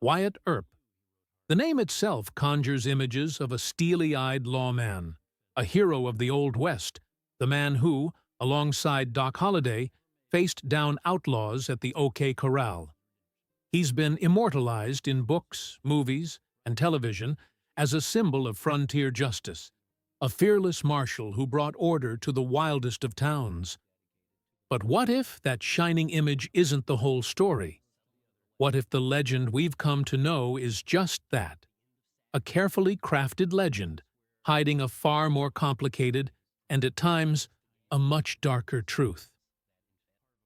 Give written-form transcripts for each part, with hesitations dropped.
Wyatt Earp. The name itself conjures images of a steely-eyed lawman, a hero of the Old West, the man who, alongside Doc Holliday, faced down outlaws at the OK Corral. He's been immortalized in books, movies, and television as a symbol of frontier justice, a fearless marshal who brought order to the wildest of towns. But what if that shining image isn't the whole story? What if the legend we've come to know is just that? A carefully crafted legend, hiding a far more complicated and, at times, a much darker truth.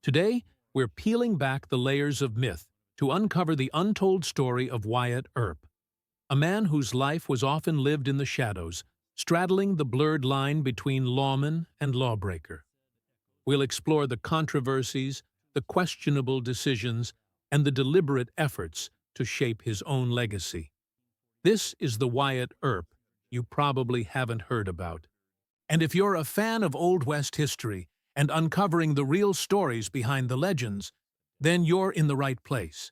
Today, we're peeling back the layers of myth to uncover the untold story of Wyatt Earp, a man whose life was often lived in the shadows, straddling the blurred line between lawman and lawbreaker. We'll explore the controversies, the questionable decisions, and the deliberate efforts to shape his own legacy. This is the Wyatt Earp you probably haven't heard about. And if you're a fan of Old West history and uncovering the real stories behind the legends, then you're in the right place.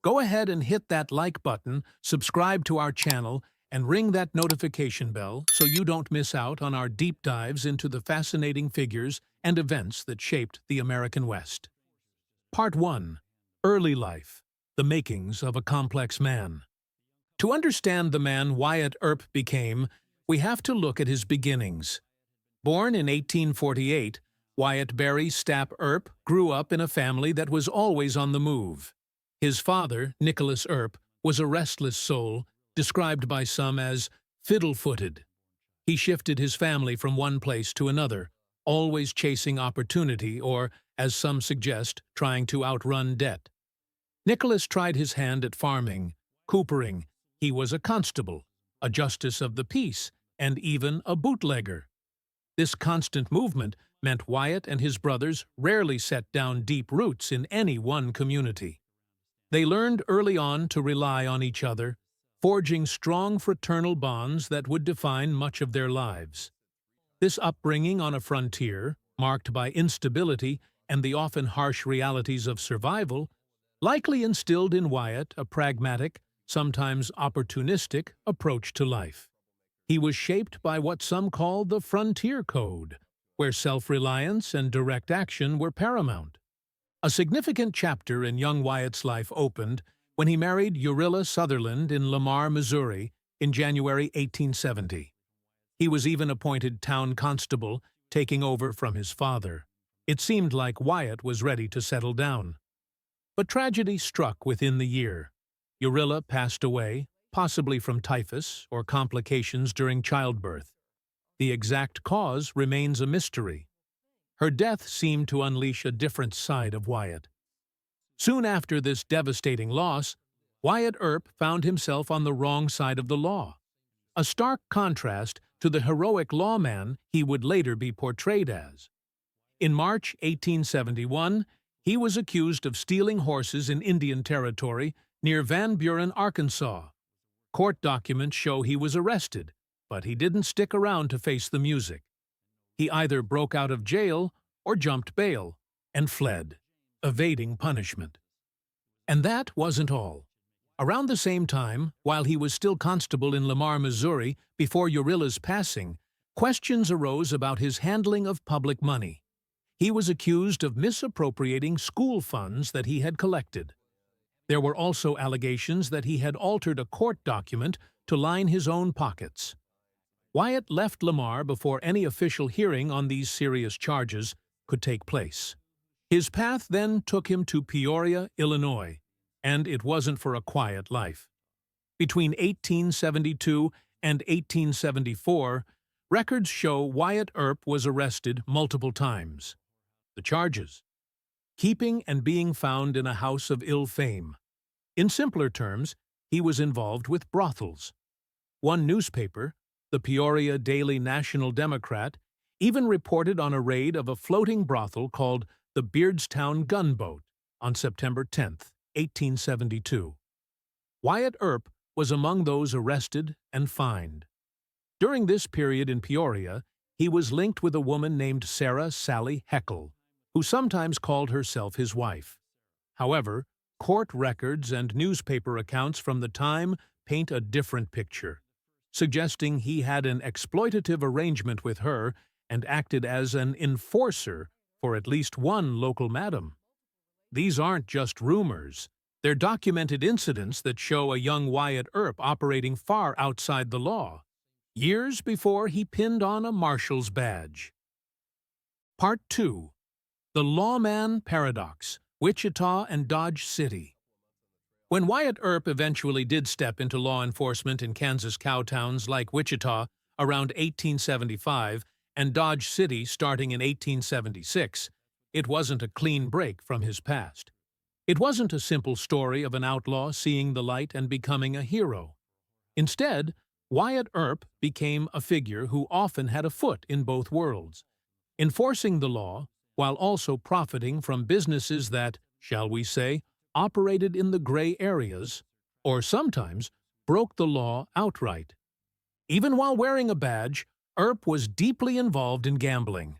Go ahead and hit that like button, subscribe to our channel, and ring that notification bell so you don't miss out on our deep dives into the fascinating figures and events that shaped the American West. Part 1. Early Life, the Makings of a Complex Man. To understand the man Wyatt Earp became, we have to look at his beginnings. Born in 1848, Wyatt Barry Stapp Earp grew up in a family that was always on the move. His father, Nicholas Earp, was a restless soul, described by some as fiddle-footed. He shifted his family from one place to another, always chasing opportunity or, as some suggest, trying to outrun debt. Nicholas tried his hand at farming, coopering. He was a constable, a justice of the peace, and even a bootlegger. This constant movement meant Wyatt and his brothers rarely set down deep roots in any one community. They learned early on to rely on each other, forging strong fraternal bonds that would define much of their lives. This upbringing on a frontier, marked by instability and the often harsh realities of survival, likely instilled in Wyatt a pragmatic, sometimes opportunistic, approach to life. He was shaped by what some call the frontier code, where self-reliance and direct action were paramount. A significant chapter in young Wyatt's life opened when he married Urilla Sutherland in Lamar, Missouri, in January 1870. He was even appointed town constable, taking over from his father. It seemed like Wyatt was ready to settle down. But tragedy struck within the year. Urilla passed away, possibly from typhus or complications during childbirth. The exact cause remains a mystery. Her death seemed to unleash a different side of Wyatt. Soon after this devastating loss, Wyatt Earp found himself on the wrong side of the law, a stark contrast to the heroic lawman he would later be portrayed as. In March 1871, he was accused of stealing horses in Indian Territory near Van Buren, Arkansas. Court documents show he was arrested, but he didn't stick around to face the music. He either broke out of jail or jumped bail and fled, evading punishment. And that wasn't all. Around the same time, while he was still constable in Lamar, Missouri, before Urilla's passing, questions arose about his handling of public money. He was accused of misappropriating school funds that he had collected. There were also allegations that he had altered a court document to line his own pockets. Wyatt left Lamar before any official hearing on these serious charges could take place. His path then took him to Peoria, Illinois, and it wasn't for a quiet life. Between 1872 and 1874, records show Wyatt Earp was arrested multiple times. The charges: keeping and being found in a house of ill fame. In simpler terms, he was involved with brothels. One newspaper, the Peoria Daily National Democrat, even reported on a raid of a floating brothel called the Beardstown Gunboat on September 10, 1872. Wyatt Earp was among those arrested and fined. During this period in Peoria, he was linked with a woman named Sarah Sally Heckle, who sometimes called herself his wife. However, court records and newspaper accounts from the time paint a different picture, suggesting he had an exploitative arrangement with her and acted as an enforcer for at least one local madam. These aren't just rumors. They're documented incidents that show a young Wyatt Earp operating far outside the law, years before he pinned on a marshal's badge. Part 2. The Lawman Paradox, Wichita and Dodge City. When Wyatt Earp eventually did step into law enforcement in Kansas cowtowns like Wichita around 1875 and Dodge City starting in 1876, it wasn't a clean break from his past. It wasn't a simple story of an outlaw seeing the light and becoming a hero. Instead, Wyatt Earp became a figure who often had a foot in both worlds, enforcing the law while also profiting from businesses that, shall we say, operated in the gray areas, or sometimes broke the law outright. Even while wearing a badge, Earp was deeply involved in gambling,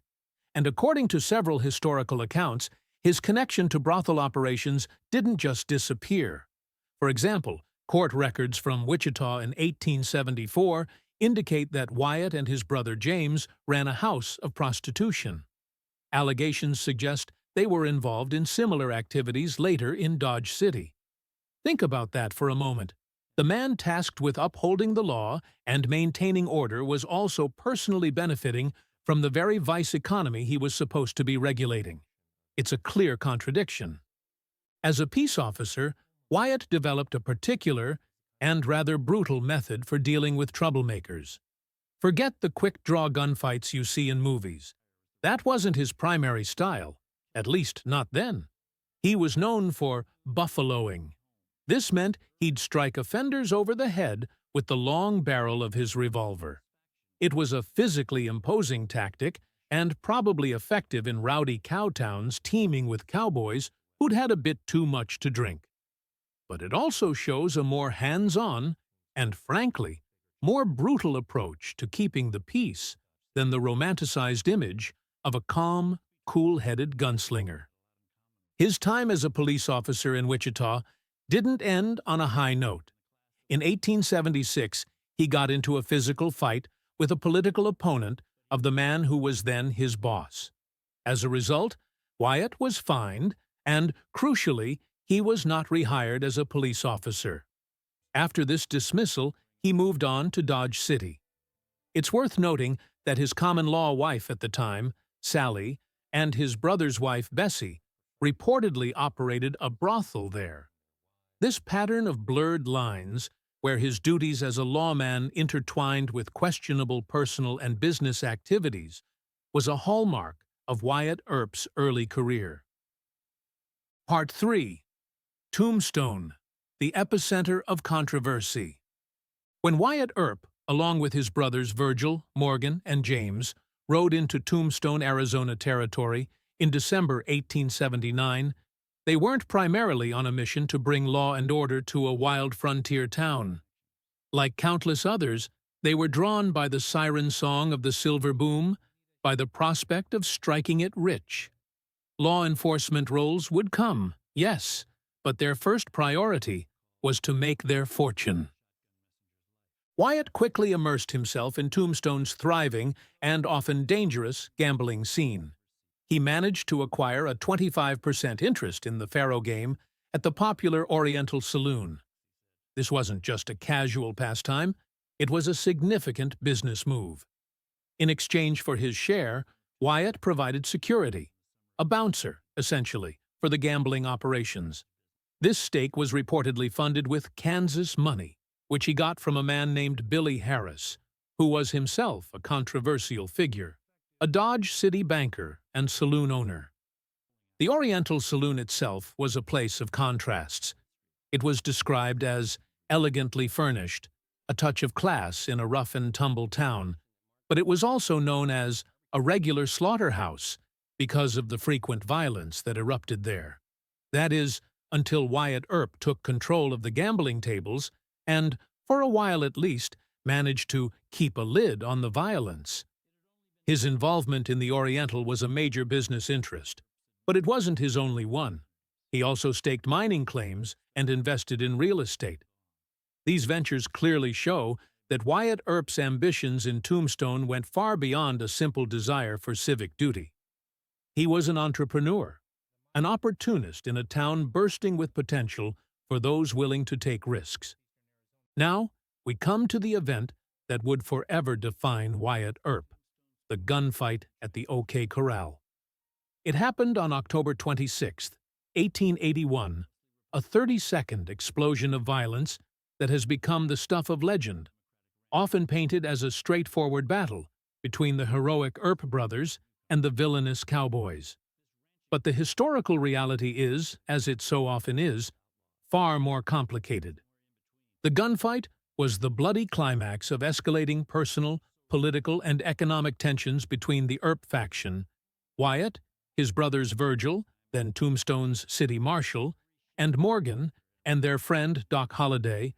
and according to several historical accounts, his connection to brothel operations didn't just disappear. For example, court records from Wichita in 1874 indicate that Wyatt and his brother James ran a house of prostitution. Allegations suggest they were involved in similar activities later in Dodge City. Think about that for a moment. The man tasked with upholding the law and maintaining order was also personally benefiting from the very vice economy he was supposed to be regulating. It's a clear contradiction. As a peace officer, Wyatt developed a particular and rather brutal method for dealing with troublemakers. Forget the quick-draw gunfights you see in movies. That wasn't his primary style, at least not then. He was known for buffaloing. This meant he'd strike offenders over the head with the long barrel of his revolver. It was a physically imposing tactic and probably effective in rowdy cowtowns teeming with cowboys who'd had a bit too much to drink. But it also shows a more hands-on and, frankly, more brutal approach to keeping the peace than the romanticized image of a calm, cool-headed gunslinger. His time as a police officer in Wichita didn't end on a high note. In 1876, he got into a physical fight with a political opponent of the man who was then his boss. As a result, Wyatt was fined, and, crucially, he was not rehired as a police officer. After this dismissal, he moved on to Dodge City. It's worth noting that his common-law wife at the time, Sally, and his brother's wife, Bessie, reportedly operated a brothel there. This pattern of blurred lines, where his duties as a lawman intertwined with questionable personal and business activities, was a hallmark of Wyatt Earp's early career. Part 3. Tombstone, the epicenter of controversy. When Wyatt Earp, along with his brothers Virgil, Morgan, and James, rode into Tombstone, Arizona territory in December 1879, they weren't primarily on a mission to bring law and order to a wild frontier town. Like countless others, they were drawn by the siren song of the silver boom, by the prospect of striking it rich. Law enforcement roles would come, yes, but their first priority was to make their fortune. Wyatt quickly immersed himself in Tombstone's thriving and often dangerous gambling scene. He managed to acquire a 25% interest in the faro game at the popular Oriental Saloon. This wasn't just a casual pastime, it was a significant business move. In exchange for his share, Wyatt provided security, a bouncer, essentially, for the gambling operations. This stake was reportedly funded with Kansas money, which he got from a man named Billy Harris, who was himself a controversial figure, a Dodge City banker and saloon owner. The Oriental Saloon itself was a place of contrasts. It was described as elegantly furnished, a touch of class in a rough-and-tumble town, but it was also known as a regular slaughterhouse because of the frequent violence that erupted there. That is, until Wyatt Earp took control of the gambling tables and, for a while at least, managed to keep a lid on the violence. His involvement in the Oriental was a major business interest, but it wasn't his only one. He also staked mining claims and invested in real estate. These ventures clearly show that Wyatt Earp's ambitions in Tombstone went far beyond a simple desire for civic duty. He was an entrepreneur, an opportunist in a town bursting with potential for those willing to take risks. Now, we come to the event that would forever define Wyatt Earp, the gunfight at the OK Corral. It happened on October 26, 1881, a 30-second explosion of violence that has become the stuff of legend, often painted as a straightforward battle between the heroic Earp brothers and the villainous cowboys. But the historical reality is, as it so often is, far more complicated. The gunfight was the bloody climax of escalating personal, political, and economic tensions between the Earp faction, Wyatt, his brothers Virgil, then Tombstone's city marshal, and Morgan, and their friend Doc Holliday,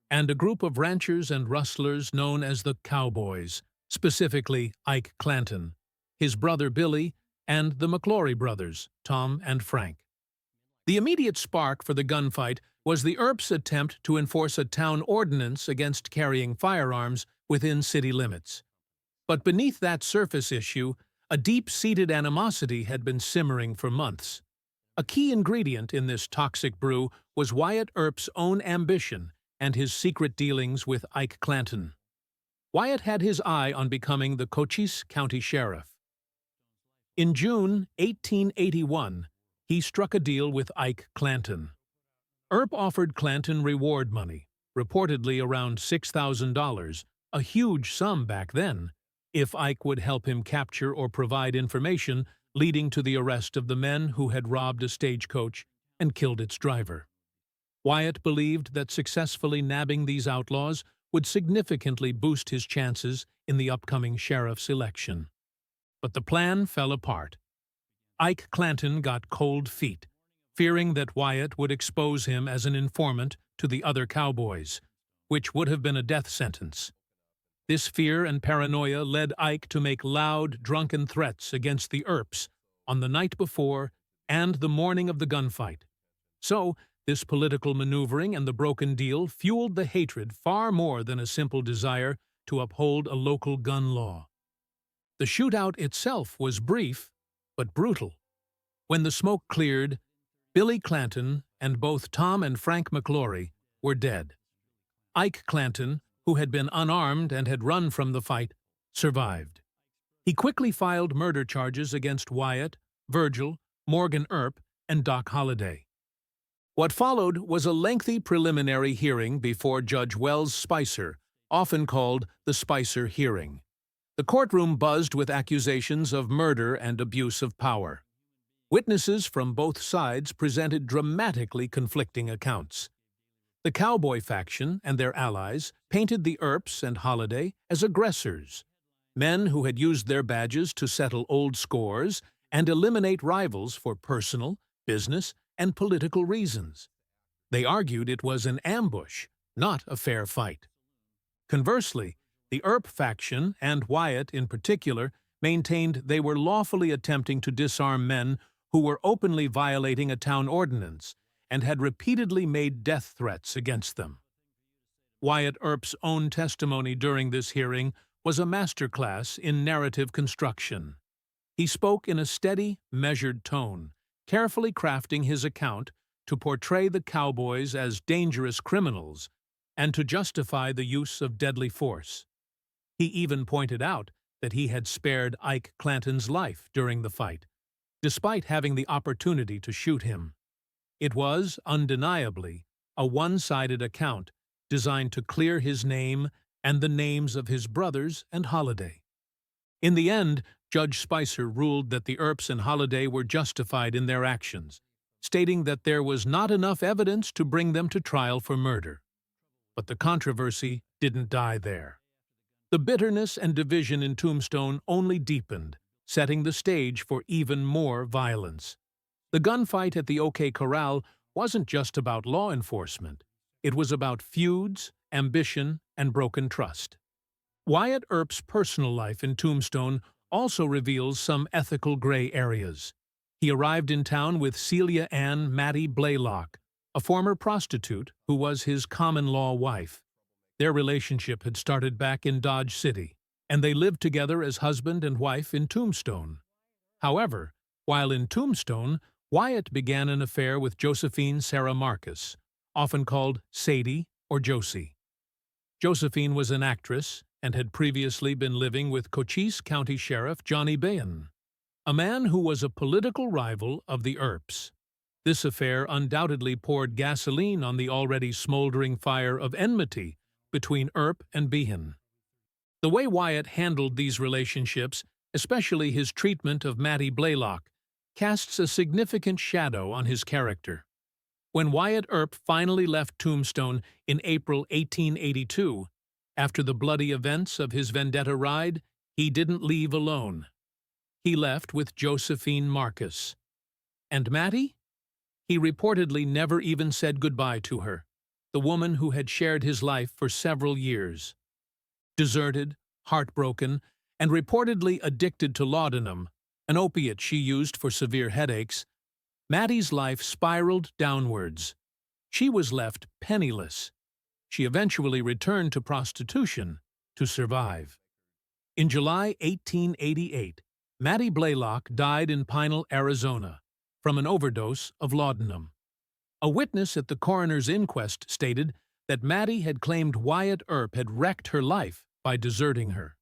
and a group of ranchers and rustlers known as the Cowboys, specifically Ike Clanton, his brother Billy, and the McClory brothers, Tom and Frank. The immediate spark for the gunfight was the Earps' attempt to enforce a town ordinance against carrying firearms within city limits. But beneath that surface issue, a deep-seated animosity had been simmering for months. A key ingredient in this toxic brew was Wyatt Earp's own ambition and his secret dealings with Ike Clanton. Wyatt had his eye on becoming the Cochise County Sheriff. In June 1881, he struck a deal with Ike Clanton. Earp offered Clanton reward money, reportedly around $6,000, a huge sum back then, if Ike would help him capture or provide information leading to the arrest of the men who had robbed a stagecoach and killed its driver. Wyatt believed that successfully nabbing these outlaws would significantly boost his chances in the upcoming sheriff's election. But the plan fell apart. Ike Clanton got cold feet, fearing that Wyatt would expose him as an informant to the other cowboys, which would have been a death sentence. This fear and paranoia led Ike to make loud, drunken threats against the Earps on the night before and the morning of the gunfight. So, this political maneuvering and the broken deal fueled the hatred far more than a simple desire to uphold a local gun law. The shootout itself was brief, but brutal. When the smoke cleared, Billy Clanton and both Tom and Frank McClory were dead. Ike Clanton, who had been unarmed and had run from the fight, survived. He quickly filed murder charges against Wyatt, Virgil, Morgan Earp, and Doc Holliday. What followed was a lengthy preliminary hearing before Judge Wells Spicer, often called the Spicer hearing. The courtroom buzzed with accusations of murder and abuse of power. Witnesses from both sides presented dramatically conflicting accounts. The cowboy faction and their allies painted the Earps and Holliday as aggressors, men who had used their badges to settle old scores and eliminate rivals for personal, business, and political reasons. They argued it was an ambush, not a fair fight. Conversely, the Earp faction, and Wyatt in particular, maintained they were lawfully attempting to disarm men who were openly violating a town ordinance and had repeatedly made death threats against them. Wyatt Earp's own testimony during this hearing was a masterclass in narrative construction. He spoke in a steady, measured tone, carefully crafting his account to portray the cowboys as dangerous criminals and to justify the use of deadly force. He even pointed out that he had spared Ike Clanton's life during the fight, despite having the opportunity to shoot him. It was, undeniably, a one-sided account designed to clear his name and the names of his brothers and Holliday. In the end, Judge Spicer ruled that the Earps and Holliday were justified in their actions, stating that there was not enough evidence to bring them to trial for murder. But the controversy didn't die there. The bitterness and division in Tombstone only deepened, setting the stage for even more violence. The gunfight at the OK Corral wasn't just about law enforcement. It was about feuds, ambition, and broken trust. Wyatt Earp's personal life in Tombstone also reveals some ethical gray areas. He arrived in town with Celia Ann Mattie Blaylock, a former prostitute who was his common-law wife. Their relationship had started back in Dodge City, and they lived together as husband and wife in Tombstone. However, while in Tombstone, Wyatt began an affair with Josephine Sarah Marcus, often called Sadie or Josie. Josephine was an actress and had previously been living with Cochise County Sheriff Johnny Bain, a man who was a political rival of the Earps. This affair undoubtedly poured gasoline on the already smoldering fire of enmity between Earp and Behan. The way Wyatt handled these relationships, especially his treatment of Mattie Blaylock, casts a significant shadow on his character. When Wyatt Earp finally left Tombstone in April 1882, after the bloody events of his Vendetta Ride, he didn't leave alone. He left with Josephine Marcus. And Mattie? He reportedly never even said goodbye to her, the woman who had shared his life for several years. Deserted, heartbroken, and reportedly addicted to laudanum, an opiate she used for severe headaches, Mattie's life spiraled downwards. She was left penniless. She eventually returned to prostitution to survive. In July 1888, Mattie Blaylock died in Pinal, Arizona, from an overdose of laudanum. A witness at the coroner's inquest stated that Mattie had claimed Wyatt Earp had wrecked her life by deserting her.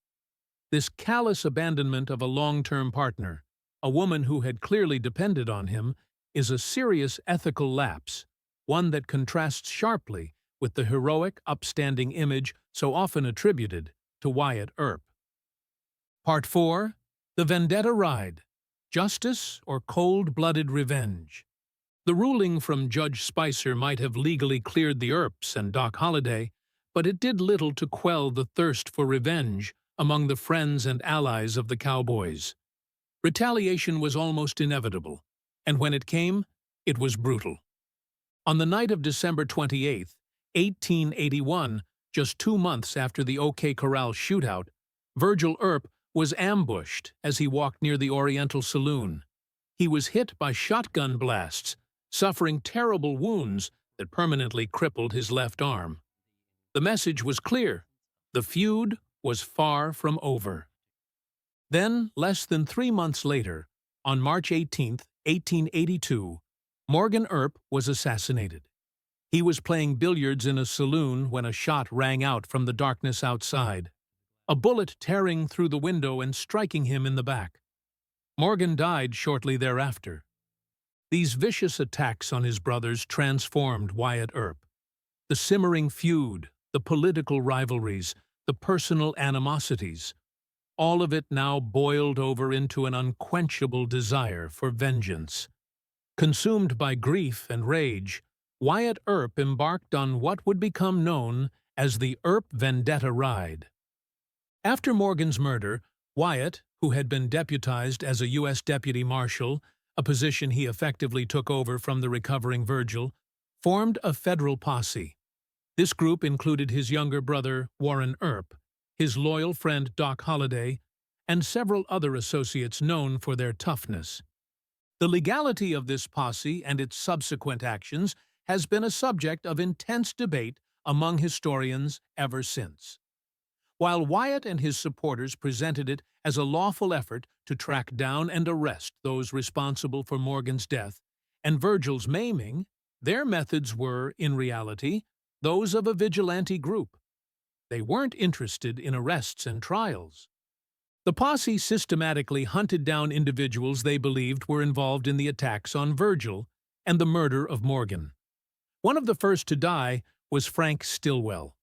This callous abandonment of a long-term partner, a woman who had clearly depended on him, is a serious ethical lapse, one that contrasts sharply with the heroic, upstanding image so often attributed to Wyatt Earp. Part 4. The Vendetta Ride. Justice or cold-blooded revenge? The ruling from Judge Spicer might have legally cleared the Earps and Doc Holliday, but it did little to quell the thirst for revenge among the friends and allies of the cowboys. Retaliation was almost inevitable, and when it came, it was brutal. On the night of December 28, 1881, just 2 months after the OK Corral shootout, Virgil Earp was ambushed as he walked near the Oriental Saloon. He was hit by shotgun blasts, suffering terrible wounds that permanently crippled his left arm. The message was clear. The feud was far from over. Then, less than 3 months later, on March 18, 1882, Morgan Earp was assassinated. He was playing billiards in a saloon when a shot rang out from the darkness outside, a bullet tearing through the window and striking him in the back. Morgan died shortly thereafter. These vicious attacks on his brothers transformed Wyatt Earp. The simmering feud, the political rivalries, the personal animosities, all of it now boiled over into an unquenchable desire for vengeance. Consumed by grief and rage, Wyatt Earp embarked on what would become known as the Earp Vendetta Ride. After Morgan's murder, Wyatt, who had been deputized as a U.S. Deputy Marshal, a position he effectively took over from the recovering Virgil, formed a federal posse. This group included his younger brother, Warren Earp, his loyal friend Doc Holliday, and several other associates known for their toughness. The legality of this posse and its subsequent actions has been a subject of intense debate among historians ever since. While Wyatt and his supporters presented it as a lawful effort to track down and arrest those responsible for Morgan's death and Virgil's maiming, their methods were, in reality, those of a vigilante group. They weren't interested in arrests and trials. The posse systematically hunted down individuals they believed were involved in the attacks on Virgil and the murder of Morgan. One of the first to die was Frank Stillwell.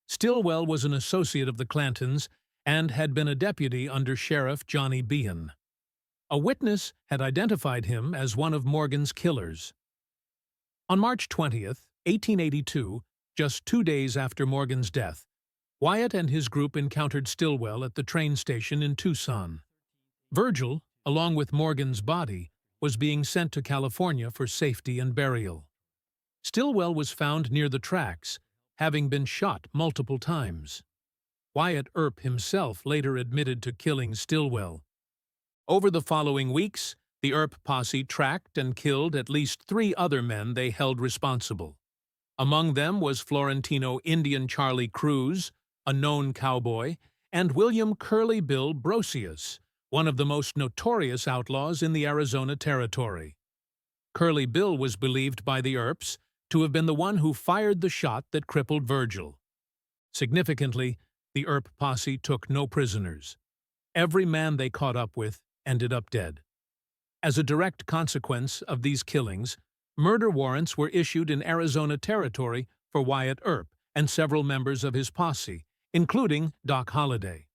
Stillwell was an associate of the Clantons and had been a deputy under Sheriff Johnny Behan. A witness had identified him as one of Morgan's killers. On March 20th, 1882, just 2 days after Morgan's death, Wyatt and his group encountered Stillwell at the train station in Tucson. Virgil, along with Morgan's body, was being sent to California for safety and burial. Stillwell was found near the tracks, having been shot multiple times. Wyatt Earp himself later admitted to killing Stillwell. Over the following weeks, the Earp posse tracked and killed at least 3 other men they held responsible. Among them was Florentino Indian Charlie Cruz, a known cowboy, and William Curly Bill Brocius, one of the most notorious outlaws in the Arizona Territory. Curly Bill was believed by the Earps to have been the one who fired the shot that crippled Virgil. Significantly, the Earp posse took no prisoners. Every man they caught up with ended up dead. As a direct consequence of these killings, murder warrants were issued in Arizona Territory for Wyatt Earp and several members of his posse, including Doc Holliday.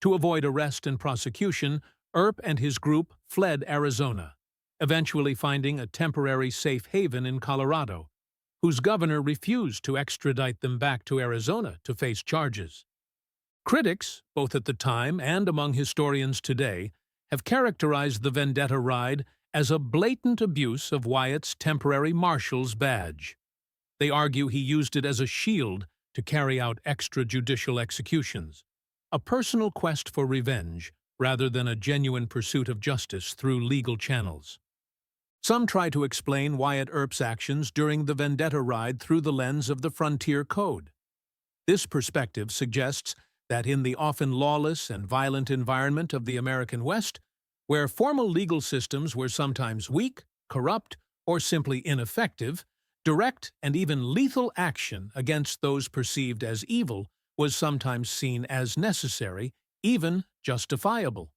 To avoid arrest and prosecution, Earp and his group fled Arizona, eventually finding a temporary safe haven in Colorado, whose governor refused to extradite them back to Arizona to face charges. Critics, both at the time and among historians today, have characterized the Vendetta Ride as a blatant abuse of Wyatt's temporary marshal's badge. They argue he used it as a shield to carry out extrajudicial executions, a personal quest for revenge rather than a genuine pursuit of justice through legal channels. Some try to explain Wyatt Earp's actions during the Vendetta Ride through the lens of the Frontier Code. This perspective suggests that in the often lawless and violent environment of the American West, where formal legal systems were sometimes weak, corrupt, or simply ineffective, direct and even lethal action against those perceived as evil was sometimes seen as necessary, even justifiable.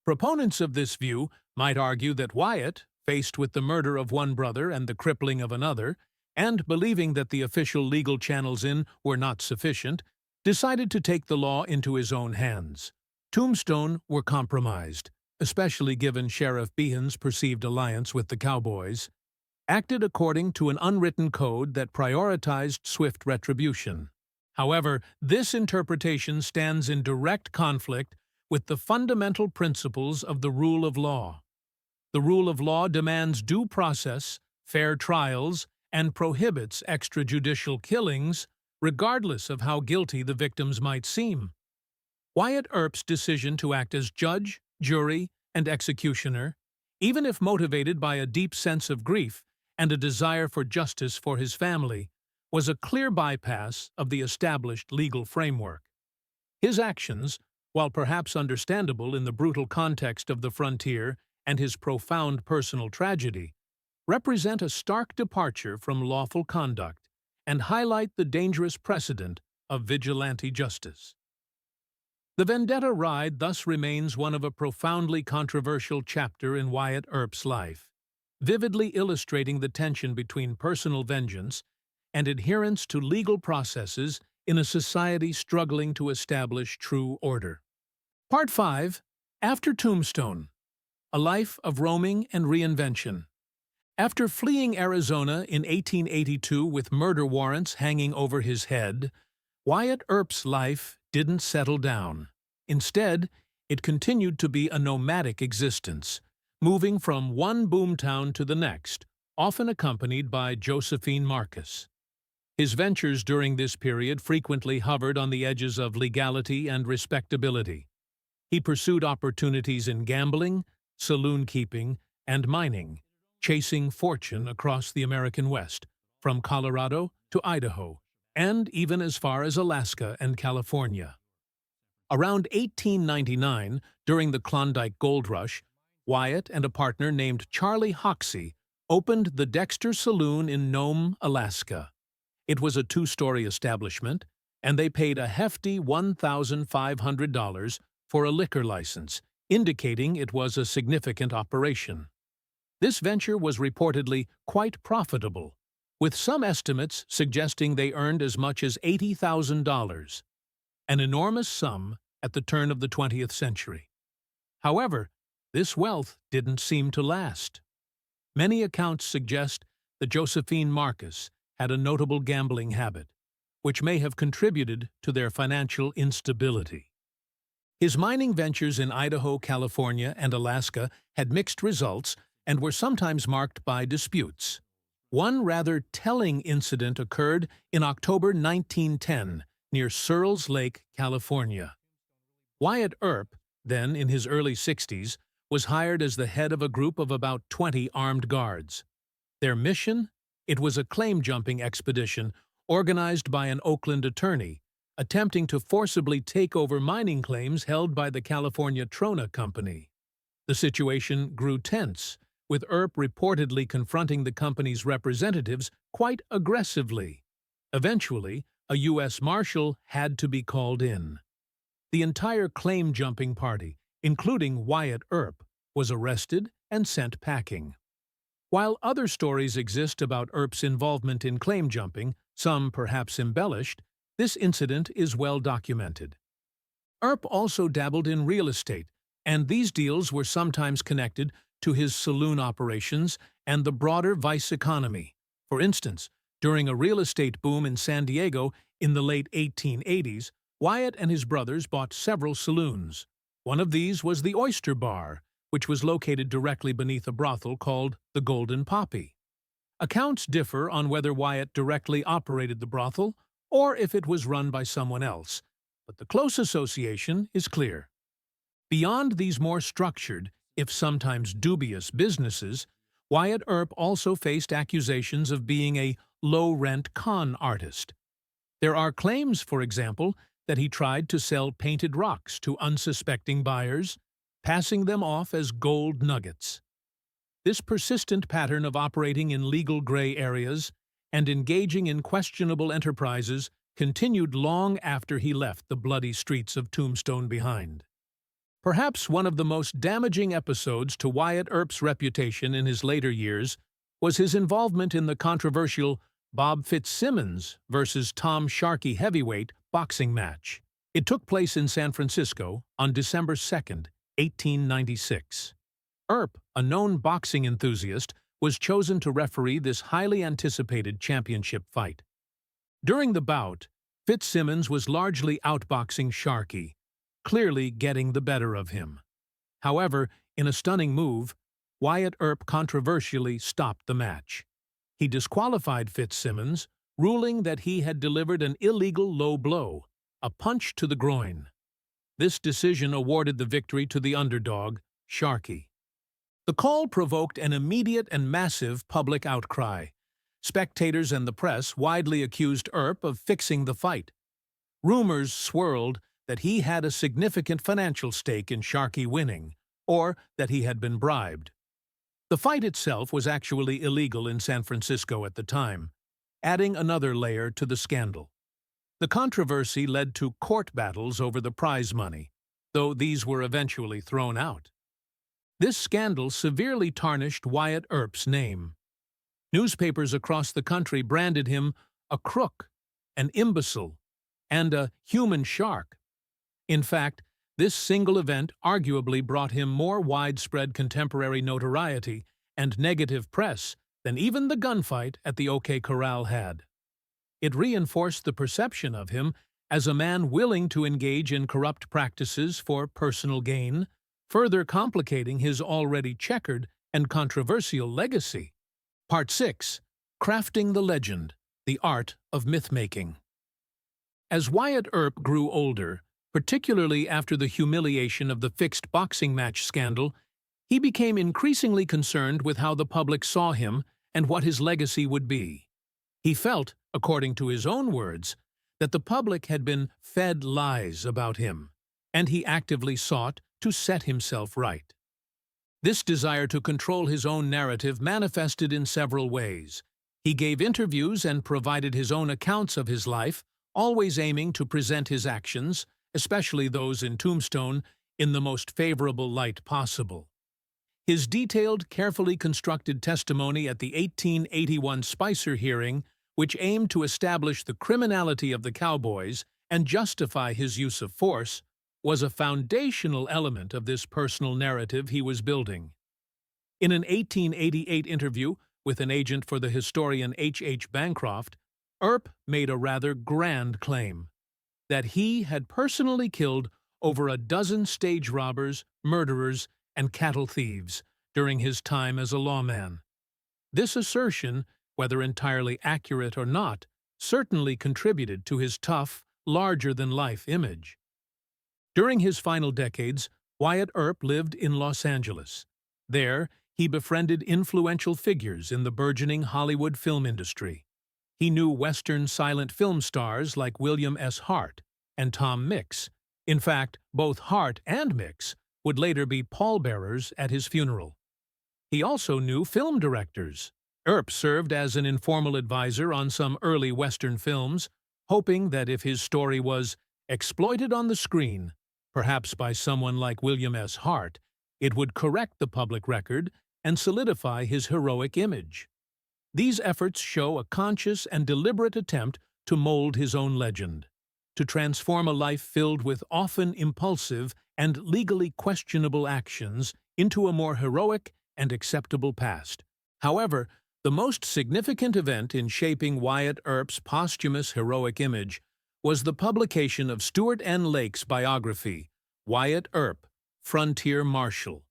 Proponents of this view might argue that Wyatt, faced with the murder of one brother and the crippling of another, and believing that the official legal channels were not sufficient, decided to take the law into his own hands. Tombstone were compromised, especially given Sheriff Behan's perceived alliance with the Cowboys, acted according to an unwritten code that prioritized swift retribution. However, this interpretation stands in direct conflict with the fundamental principles of the rule of law. The rule of law demands due process, fair trials, and prohibits extrajudicial killings, regardless of how guilty the victims might seem. Wyatt Earp's decision to act as judge, jury, and executioner, even if motivated by a deep sense of grief and a desire for justice for his family, was a clear bypass of the established legal framework. His actions, while perhaps understandable in the brutal context of the frontier and his profound personal tragedy, represent a stark departure from lawful conduct and highlight the dangerous precedent of vigilante justice. The Vendetta Ride thus remains one of a profoundly controversial chapter in Wyatt Earp's life, vividly illustrating the tension between personal vengeance and adherence to legal processes in a society struggling to establish true order. Part 5. After Tombstone. A Life of Roaming and Reinvention. After fleeing Arizona in 1882 with murder warrants hanging over his head, Wyatt Earp's life didn't settle down. Instead, it continued to be a nomadic existence, moving from one boomtown to the next, often accompanied by Josephine Marcus. His ventures during this period frequently hovered on the edges of legality and respectability. He pursued opportunities in gambling, saloon-keeping, and mining, chasing fortune across the American West, from Colorado to Idaho, and even as far as Alaska and California. Around 1899, during the Klondike Gold Rush, Wyatt and a partner named Charlie Hoxie opened the Dexter Saloon in Nome, Alaska. It was a 2-story establishment, and they paid a hefty $1,500 for a liquor license, indicating it was a significant operation. This venture was reportedly quite profitable, with some estimates suggesting they earned as much as $80,000, an enormous sum at the turn of the 20th century. However, this wealth didn't seem to last. Many accounts suggest that Josephine Marcus had a notable gambling habit, which may have contributed to their financial instability. His mining ventures in Idaho, California, and Alaska had mixed results and were sometimes marked by disputes. One rather telling incident occurred in October 1910 near Searles Lake, California. Wyatt Earp, then in his early 60s, was hired as the head of a group of about 20 armed guards. Their mission? It was a claim-jumping expedition organized by an Oakland attorney, attempting to forcibly take over mining claims held by the California Trona Company. The situation grew tense, with Earp reportedly confronting the company's representatives quite aggressively. Eventually, a U.S. Marshal had to be called in. The entire claim-jumping party, including Wyatt Earp, was arrested and sent packing. While other stories exist about Earp's involvement in claim-jumping, some perhaps embellished, this incident is well documented. Earp also dabbled in real estate, and these deals were sometimes connected to his saloon operations and the broader vice economy. For instance, during a real estate boom in San Diego in the late 1880s, Wyatt and his brothers bought several saloons. One of these was the Oyster Bar, which was located directly beneath a brothel called the Golden Poppy. Accounts differ on whether Wyatt directly operated the brothel or if it was run by someone else, but the close association is clear. Beyond these more structured, if sometimes dubious, businesses, Wyatt Earp also faced accusations of being a low-rent con artist. There are claims, for example, that he tried to sell painted rocks to unsuspecting buyers, passing them off as gold nuggets. This persistent pattern of operating in legal gray areas and engaging in questionable enterprises continued long after he left the bloody streets of Tombstone behind. Perhaps one of the most damaging episodes to Wyatt Earp's reputation in his later years was his involvement in the controversial Bob Fitzsimmons versus Tom Sharkey heavyweight boxing match. It took place in San Francisco on December 2, 1896. Earp, a known boxing enthusiast, was chosen to referee this highly anticipated championship fight. During the bout, Fitzsimmons was largely outboxing Sharkey, clearly getting the better of him. However, in a stunning move, Wyatt Earp controversially stopped the match. He disqualified Fitzsimmons, ruling that he had delivered an illegal low blow, a punch to the groin. This decision awarded the victory to the underdog, Sharkey. The call provoked an immediate and massive public outcry. Spectators and the press widely accused Earp of fixing the fight. Rumors swirled that he had a significant financial stake in Sharkey winning, or that he had been bribed. The fight itself was actually illegal in San Francisco at the time, adding another layer to the scandal. The controversy led to court battles over the prize money, though these were eventually thrown out. This scandal severely tarnished Wyatt Earp's name. Newspapers across the country branded him a crook, an imbecile, and a human shark. In fact, this single event arguably brought him more widespread contemporary notoriety and negative press than even the gunfight at the OK Corral had. It reinforced the perception of him as a man willing to engage in corrupt practices for personal gain, further complicating his already checkered and controversial legacy. Part 6. Crafting the Legend, the Art of Myth-Making. As Wyatt Earp grew older, particularly after the humiliation of the fixed boxing match scandal, he became increasingly concerned with how the public saw him and what his legacy would be. He felt, according to his own words, that the public had been fed lies about him, and he actively sought to set himself right. This desire to control his own narrative manifested in several ways. He gave interviews and provided his own accounts of his life, always aiming to present his actions, especially those in Tombstone, in the most favorable light possible. His detailed, carefully constructed testimony at the 1881 Spicer hearing, which aimed to establish the criminality of the cowboys and justify his use of force, was a foundational element of this personal narrative he was building. In an 1888 interview with an agent for the historian H. Bancroft, Earp made a rather grand claim that he had personally killed over a dozen stage robbers, murderers, and cattle thieves during his time as a lawman. This assertion, whether entirely accurate or not, certainly contributed to his tough, larger-than-life image. During his final decades, Wyatt Earp lived in Los Angeles. There, he befriended influential figures in the burgeoning Hollywood film industry. He knew Western silent film stars like William S. Hart and Tom Mix. In fact, both Hart and Mix would later be pallbearers at his funeral. He also knew film directors. Earp served as an informal advisor on some early Western films, hoping that if his story was exploited on the screen, perhaps by someone like William S. Hart, it would correct the public record and solidify his heroic image. These efforts show a conscious and deliberate attempt to mold his own legend, to transform a life filled with often impulsive and legally questionable actions into a more heroic and acceptable past. However, the most significant event in shaping Wyatt Earp's posthumous heroic image was the publication of Stuart N. Lake's biography, Wyatt Earp, Frontier Marshal.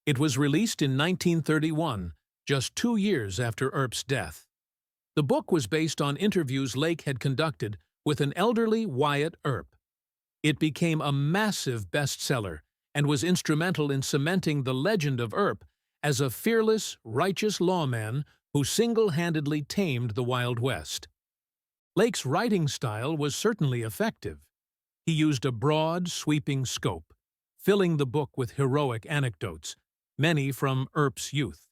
It was released in 1931, just 2 years after Earp's death. The book was based on interviews Lake had conducted with an elderly Wyatt Earp. It became a massive bestseller and was instrumental in cementing the legend of Earp as a fearless, righteous lawman who single-handedly tamed the Wild West. Lake's writing style was certainly effective. He used a broad, sweeping scope, filling the book with heroic anecdotes, many from Earp's youth.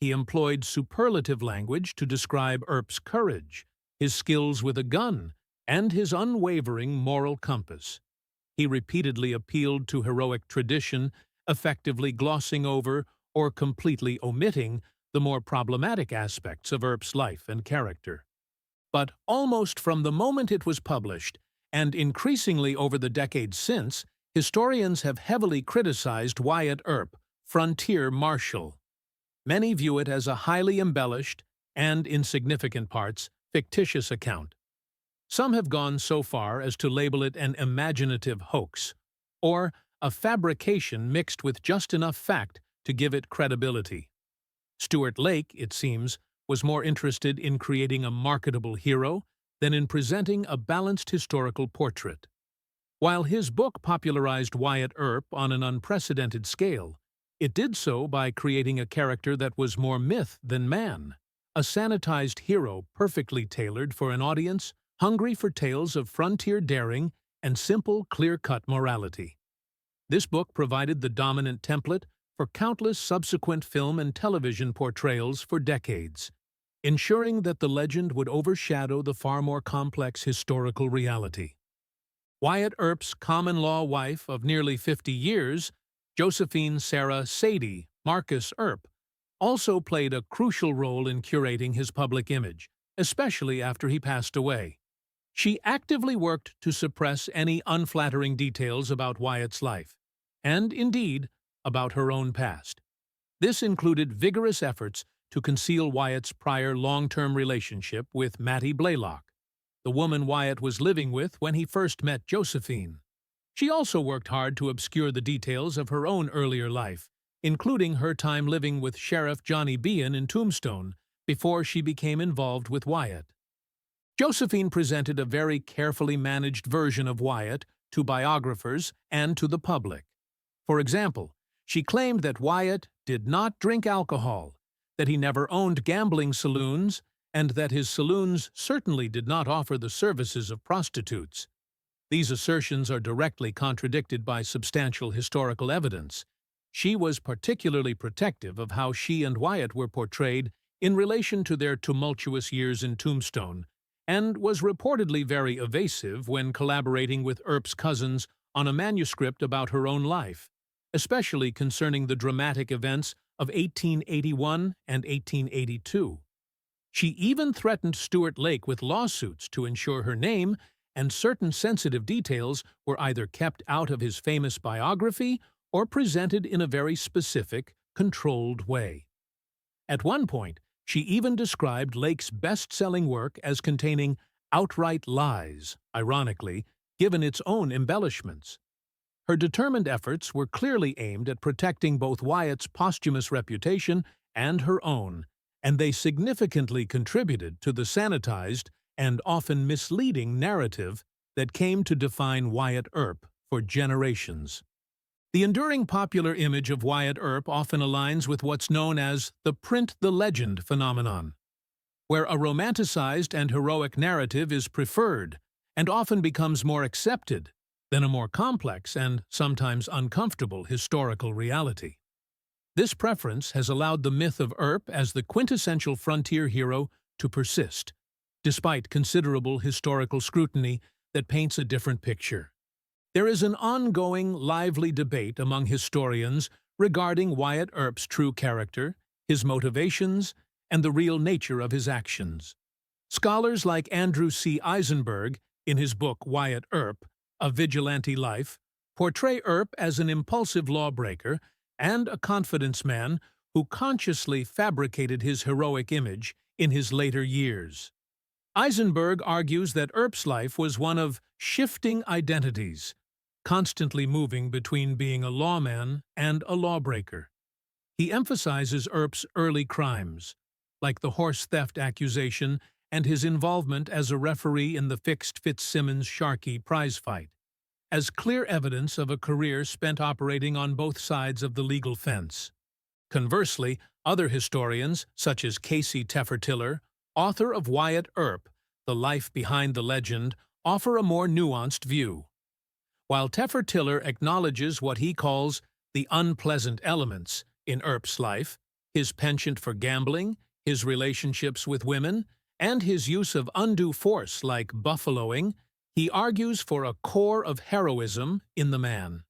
He employed superlative language to describe Earp's courage, his skills with a gun, and his unwavering moral compass. He repeatedly appealed to heroic tradition, effectively glossing over or completely omitting the more problematic aspects of Earp's life and character. But almost from the moment it was published, and increasingly over the decades since, historians have heavily criticized Wyatt Earp, Frontier Marshal. Many view it as a highly embellished and, in significant parts, fictitious account. Some have gone so far as to label it an imaginative hoax, or a fabrication mixed with just enough fact to give it credibility. Stuart Lake, it seems, was more interested in creating a marketable hero than in presenting a balanced historical portrait. While his book popularized Wyatt Earp on an unprecedented scale, it did so by creating a character that was more myth than man, a sanitized hero perfectly tailored for an audience hungry for tales of frontier daring and simple, clear-cut morality. This book provided the dominant template for countless subsequent film and television portrayals for decades, ensuring that the legend would overshadow the far more complex historical reality. Wyatt Earp's common-law wife of nearly 50 years, Josephine Sarah Sadie Marcus Earp, also played a crucial role in curating his public image, especially after he passed away. She actively worked to suppress any unflattering details about Wyatt's life, and, indeed, about her own past. This included vigorous efforts to conceal Wyatt's prior long-term relationship with Mattie Blaylock, the woman Wyatt was living with when he first met Josephine. She also worked hard to obscure the details of her own earlier life, including her time living with Sheriff Johnny Behan in Tombstone before she became involved with Wyatt. Josephine presented a very carefully managed version of Wyatt to biographers and to the public. For example, she claimed that Wyatt did not drink alcohol, that he never owned gambling saloons, and that his saloons certainly did not offer the services of prostitutes. These assertions are directly contradicted by substantial historical evidence. She was particularly protective of how she and Wyatt were portrayed in relation to their tumultuous years in Tombstone, and was reportedly very evasive when collaborating with Earp's cousins on a manuscript about her own life, especially concerning the dramatic events of 1881 and 1882. She even threatened Stuart Lake with lawsuits to ensure her name and certain sensitive details were either kept out of his famous biography or presented in a very specific, controlled way. At one point, she even described Lake's best-selling work as containing outright lies, ironically, given its own embellishments. Her determined efforts were clearly aimed at protecting both Wyatt's posthumous reputation and her own, and they significantly contributed to the sanitized and often misleading narrative that came to define Wyatt Earp for generations. The enduring popular image of Wyatt Earp often aligns with what's known as the print the legend phenomenon, where a romanticized and heroic narrative is preferred and often becomes more accepted than a more complex and sometimes uncomfortable historical reality. This preference has allowed the myth of Earp as the quintessential frontier hero to persist, despite considerable historical scrutiny that paints a different picture. There is an ongoing, lively debate among historians regarding Wyatt Earp's true character, his motivations, and the real nature of his actions. Scholars like Andrew C. Eisenberg, in his book Wyatt Earp, A Vigilante Life, portray Earp as an impulsive lawbreaker and a confidence man who consciously fabricated his heroic image in his later years. Eisenberg argues that Earp's life was one of shifting identities, constantly moving between being a lawman and a lawbreaker. He emphasizes Earp's early crimes, like the horse theft accusation and his involvement as a referee in the fixed Fitzsimmons-Sharkey prize fight, as clear evidence of a career spent operating on both sides of the legal fence. Conversely, other historians, such as Casey Teffertiller, author of Wyatt Earp, The Life Behind the Legend, offer a more nuanced view. While Teffertiller acknowledges what he calls the unpleasant elements in Earp's life, his penchant for gambling, his relationships with women, and his use of undue force like buffaloing, he argues for a core of heroism in the man.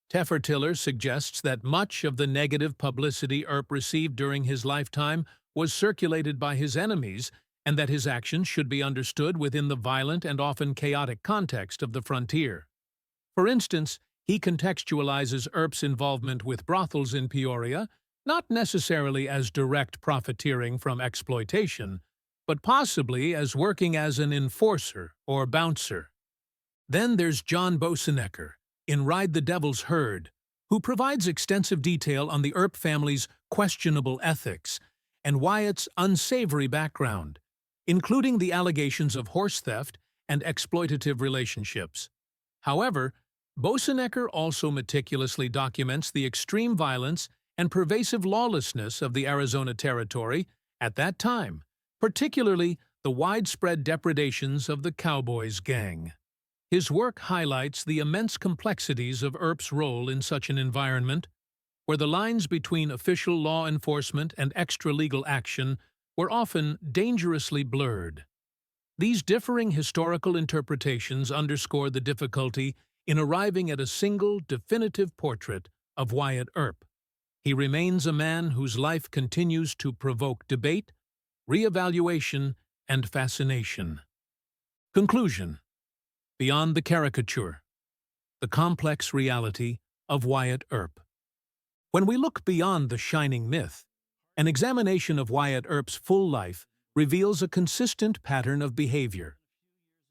Teffertiller suggests that much of the negative publicity Earp received during his lifetime was circulated by his enemies, and that his actions should be understood within the violent and often chaotic context of the frontier. For instance, he contextualizes Earp's involvement with brothels in Peoria, not necessarily as direct profiteering from exploitation, but possibly as working as an enforcer or bouncer. Then there's John Boessenecker, in Ride the Devil's Herd, who provides extensive detail on the Earp family's questionable ethics and Wyatt's unsavory background, including the allegations of horse theft and exploitative relationships. However, Boessenecker also meticulously documents the extreme violence and pervasive lawlessness of the Arizona Territory at that time, particularly the widespread depredations of the Cowboys gang. His work highlights the immense complexities of Earp's role in such an environment, where the lines between official law enforcement and extra-legal action were often dangerously blurred. These differing historical interpretations underscore the difficulty in arriving at a single, definitive portrait of Wyatt Earp. He remains a man whose life continues to provoke debate, re-evaluation, and fascination. Conclusion. Beyond the caricature, the complex reality of Wyatt Earp. When we look beyond the shining myth, an examination of Wyatt Earp's full life reveals a consistent pattern of behavior.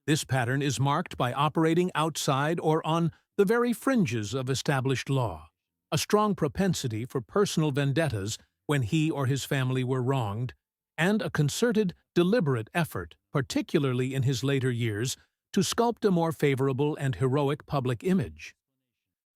This pattern is marked by operating outside or on the very fringes of established law, a strong propensity for personal vendettas when he or his family were wronged, and a concerted, deliberate effort, particularly in his later years, to sculpt a more favorable and heroic public image.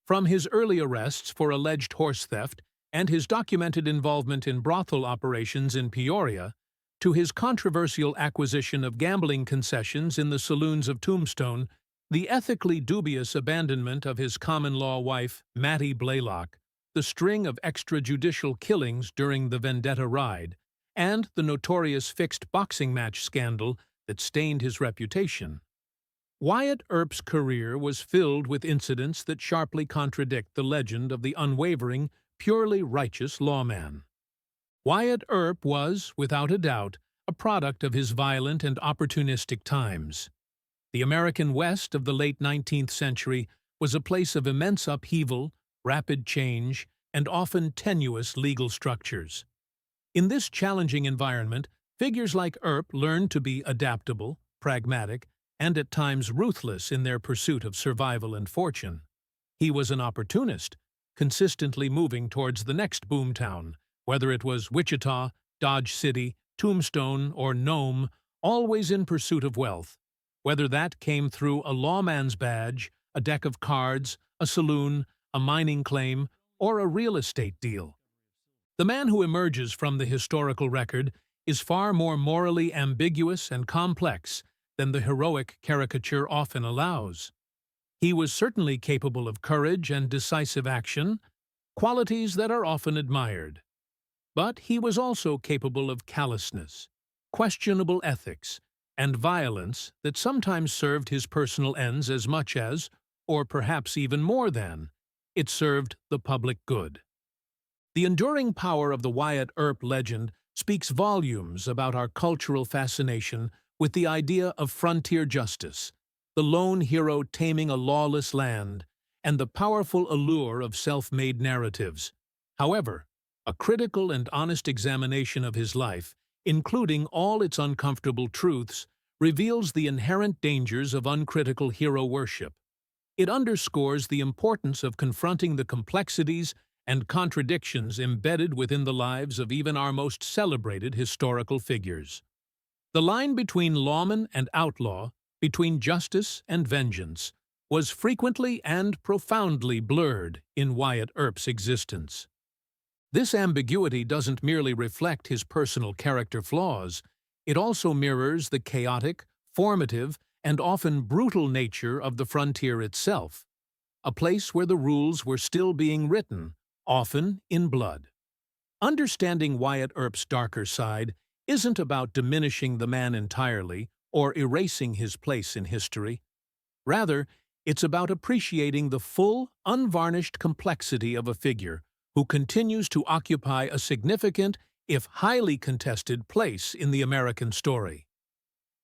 From his early arrests for alleged horse theft and his documented involvement in brothel operations in Peoria, to his controversial acquisition of gambling concessions in the saloons of Tombstone, the ethically dubious abandonment of his common-law wife, Mattie Blaylock, the string of extrajudicial killings during the Vendetta Ride, and the notorious fixed boxing match scandal that stained his reputation. Wyatt Earp's career was filled with incidents that sharply contradict the legend of the unwavering, purely righteous lawman. Wyatt Earp was, without a doubt, a product of his violent and opportunistic times. The American West of the late 19th century was a place of immense upheaval, rapid change, and often tenuous legal structures. In this challenging environment, figures like Earp learned to be adaptable, pragmatic, and at times ruthless in their pursuit of survival and fortune. He was an opportunist, consistently moving towards the next boomtown, whether it was Wichita, Dodge City, Tombstone, or Nome, always in pursuit of wealth, whether that came through a lawman's badge, a deck of cards, a saloon, a mining claim, or a real estate deal. The man who emerges from the historical record is far more morally ambiguous and complex than the heroic caricature often allows. He was certainly capable of courage and decisive action, qualities that are often admired. But he was also capable of callousness, questionable ethics, and violence that sometimes served his personal ends as much as, or perhaps even more than, it served the public good. The enduring power of the Wyatt Earp legend speaks volumes about our cultural fascination with the idea of frontier justice, the lone hero taming a lawless land, and the powerful allure of self-made narratives. However, a critical and honest examination of his life, including all its uncomfortable truths, reveals the inherent dangers of uncritical hero worship. It underscores the importance of confronting the complexities and contradictions embedded within the lives of even our most celebrated historical figures. The line between lawman and outlaw, between justice and vengeance, was frequently and profoundly blurred in Wyatt Earp's existence. This ambiguity doesn't merely reflect his personal character flaws, it also mirrors the chaotic, formative, and often brutal nature of the frontier itself, a place where the rules were still being written, often in blood. Understanding Wyatt Earp's darker side isn't about diminishing the man entirely or erasing his place in history. Rather, it's about appreciating the full, unvarnished complexity of a figure who continues to occupy a significant, if highly contested, place in the American story.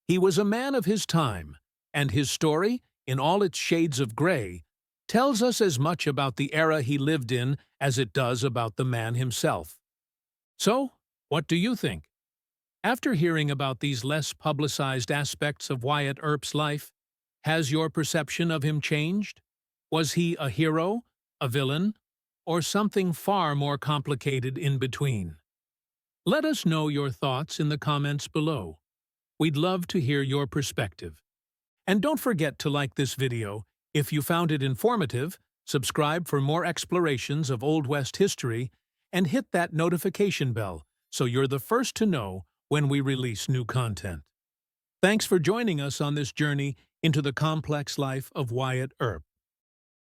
He was a man of his time, and his story, in all its shades of gray, tells us as much about the era he lived in as it does about the man himself. So, what do you think? After hearing about these less publicized aspects of Wyatt Earp's life, has your perception of him changed? Was he a hero, a villain, or something far more complicated in between? Let us know your thoughts in the comments below. We'd love to hear your perspective. And don't forget to like this video if you found it informative, subscribe for more explorations of Old West history, and hit that notification bell so you're the first to know when we release new content. Thanks for joining us on this journey into the complex life of Wyatt Earp.